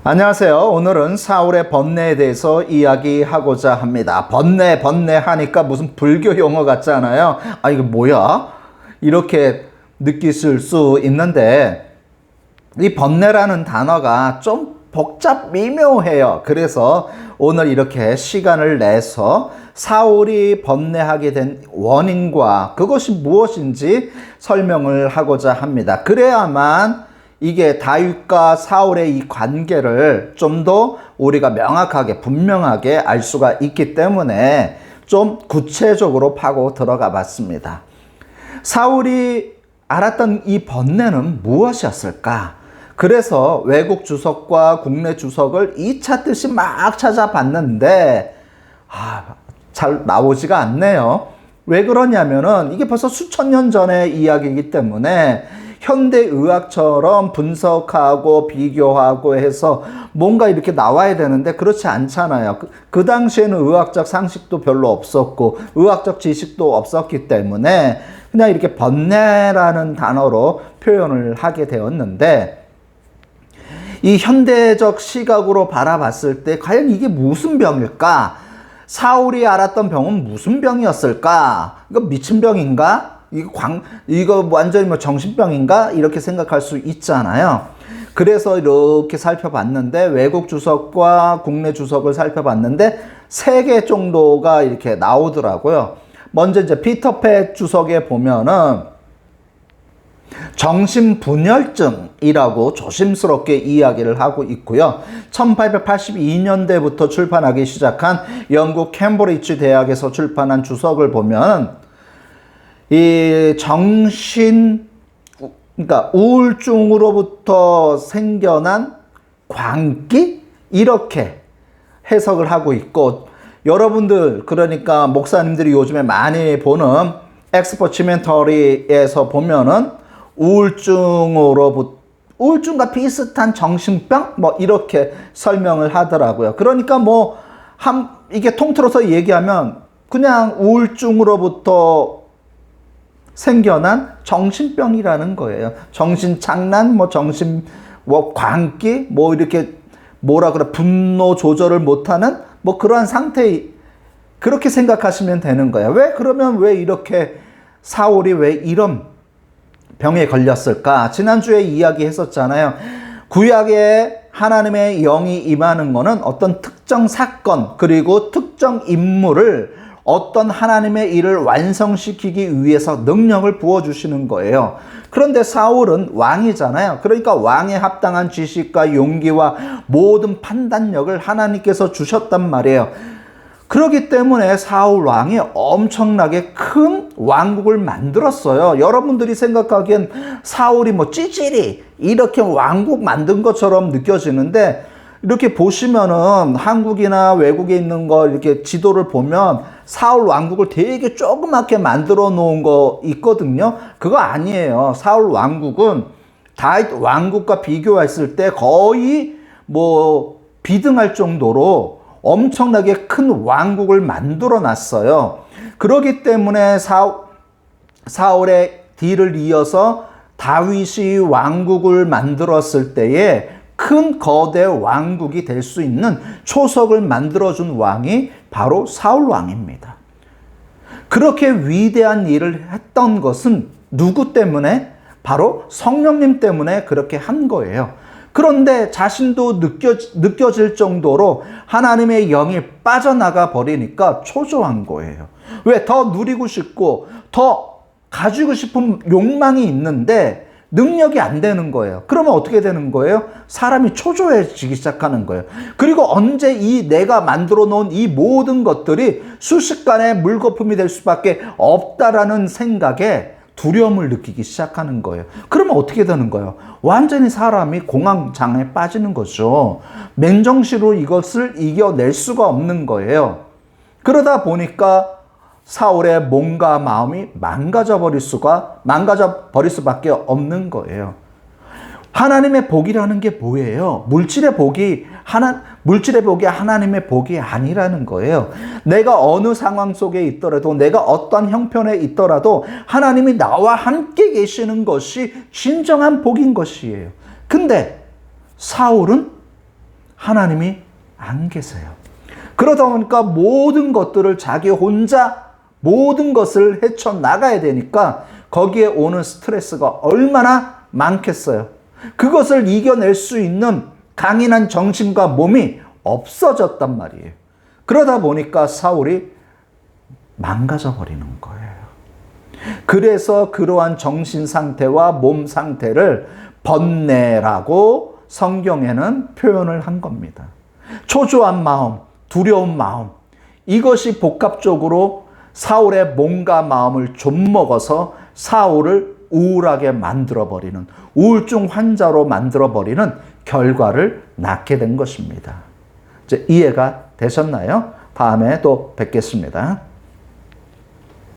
안녕하세요. 오늘은 사울의 번뇌에 대해서 이야기하고자 합니다. 번뇌 하니까 무슨 불교 용어 같잖아요. 아, 이거 뭐야? 이렇게 느끼실 수 있는데, 이 번뇌라는 단어가 좀 복잡 미묘해요. 그래서 오늘 이렇게 시간을 내서 사울이 번뇌하게 된 원인과 그것이 무엇인지 설명을 하고자 합니다. 그래야만 이게 다윗과 사울의 이 관계를 좀 더 우리가 명확하게 분명하게 알 수가 있기 때문에 좀 구체적으로 파고 들어가 봤습니다. 사울이 알았던 이 번뇌는 무엇이었을까? 그래서 외국 주석과 국내 주석을 2차 뜻이 막 찾아봤는데 잘 나오지가 않네요. 왜 그러냐면은 이게 벌써 수천 년 전의 이야기이기 때문에 현대의학처럼 분석하고 비교하고 해서 뭔가 이렇게 나와야 되는데 그렇지 않잖아요. 그 당시에는 의학적 상식도 별로 없었고 의학적 지식도 없었기 때문에 그냥 이렇게 번뇌라는 단어로 표현을 하게 되었는데, 이 현대적 시각으로 바라봤을 때 과연 이게 무슨 병일까? 사울이 알았던 병은 무슨 병이었을까? 이거 미친 병인가? 이거 완전히 정신병인가? 이렇게 생각할 수 있잖아요. 그래서 이렇게 살펴봤는데, 외국 주석과 국내 주석을 살펴봤는데 3개 정도가 이렇게 나오더라고요. 먼저 이제 피터패 주석에 보면은 정신분열증이라고 조심스럽게 이야기를 하고 있고요. 1882년대부터 출판하기 시작한 영국 캠브리지 대학에서 출판한 주석을 보면 이 그러니까 우울증으로부터 생겨난 광기? 이렇게 해석을 하고 있고, 여러분들 그러니까 목사님들이 요즘에 많이 보는 엑스포치멘터리에서 보면은 우울증과 비슷한 정신병? 이렇게 설명을 하더라고요. 그러니까 이게 통틀어서 얘기하면 그냥 우울증으로부터 생겨난 정신병이라는 거예요. 정신장난, 광기, 이렇게 분노 조절을 못하는 그러한 상태, 그렇게 생각하시면 되는 거예요. 왜 이렇게 사울이 왜 이런 병에 걸렸을까? 지난주에 이야기했었잖아요. 구약에 하나님의 영이 임하는 거는 어떤 특정 사건, 그리고 특정 인물을 어떤 하나님의 일을 완성시키기 위해서 능력을 부어주시는 거예요. 그런데 사울은 왕이잖아요. 그러니까 왕에 합당한 지식과 용기와 모든 판단력을 하나님께서 주셨단 말이에요. 그렇기 때문에 사울 왕이 엄청나게 큰 왕국을 만들었어요. 여러분들이 생각하기엔 사울이 찌질이 이렇게 왕국 만든 것처럼 느껴지는데, 이렇게 보시면은 한국이나 외국에 있는 거 이렇게 지도를 보면 사울 왕국을 되게 조그맣게 만들어 놓은 거 있거든요. 그거 아니에요. 사울 왕국은 다윗 왕국과 비교했을 때 거의 비등할 정도로 엄청나게 큰 왕국을 만들어 놨어요. 그렇기 때문에 사울의 뒤를 이어서 다윗이 왕국을 만들었을 때에 큰 거대 왕국이 될 수 있는 초석을 만들어준 왕이 바로 사울 왕입니다. 그렇게 위대한 일을 했던 것은 누구 때문에? 바로 성령님 때문에 그렇게 한 거예요. 그런데 자신도 느껴질 정도로 하나님의 영이 빠져나가 버리니까 초조한 거예요. 왜? 더 누리고 싶고 더 가지고 싶은 욕망이 있는데 능력이 안 되는 거예요. 그러면 어떻게 되는 거예요? 사람이 초조해지기 시작하는 거예요. 그리고 언제 내가 만들어 놓은 이 모든 것들이 순식간에 물거품이 될 수밖에 없다라는 생각에 두려움을 느끼기 시작하는 거예요. 그러면 어떻게 되는 거예요? 완전히 사람이 공황장애에 빠지는 거죠. 맨정신으로 이것을 이겨낼 수가 없는 거예요. 그러다 보니까 사울의 몸과 마음이 망가져 버릴 수밖에 없는 거예요. 하나님의 복이라는 게 뭐예요? 물질의 복이 하나님의 복이 아니라는 거예요. 내가 어느 상황 속에 있더라도, 내가 어떤 형편에 있더라도 하나님이 나와 함께 계시는 것이 진정한 복인 것이에요. 근데 사울은 하나님이 안 계세요. 그러다 보니까 모든 것들을 자기 혼자 모든 것을 헤쳐나가야 되니까 거기에 오는 스트레스가 얼마나 많겠어요. 그것을 이겨낼 수 있는 강인한 정신과 몸이 없어졌단 말이에요. 그러다 보니까 사울이 망가져 버리는 거예요. 그래서 그러한 정신 상태와 몸 상태를 번뇌라고 성경에는 표현을 한 겁니다. 초조한 마음, 두려운 마음, 이것이 복합적으로 사울의 몸과 마음을 좀먹어서 사울을 우울하게 만들어버리는, 우울증 환자로 만들어버리는 결과를 낳게 된 것입니다. 이제 이해가 되셨나요? 다음에 또 뵙겠습니다.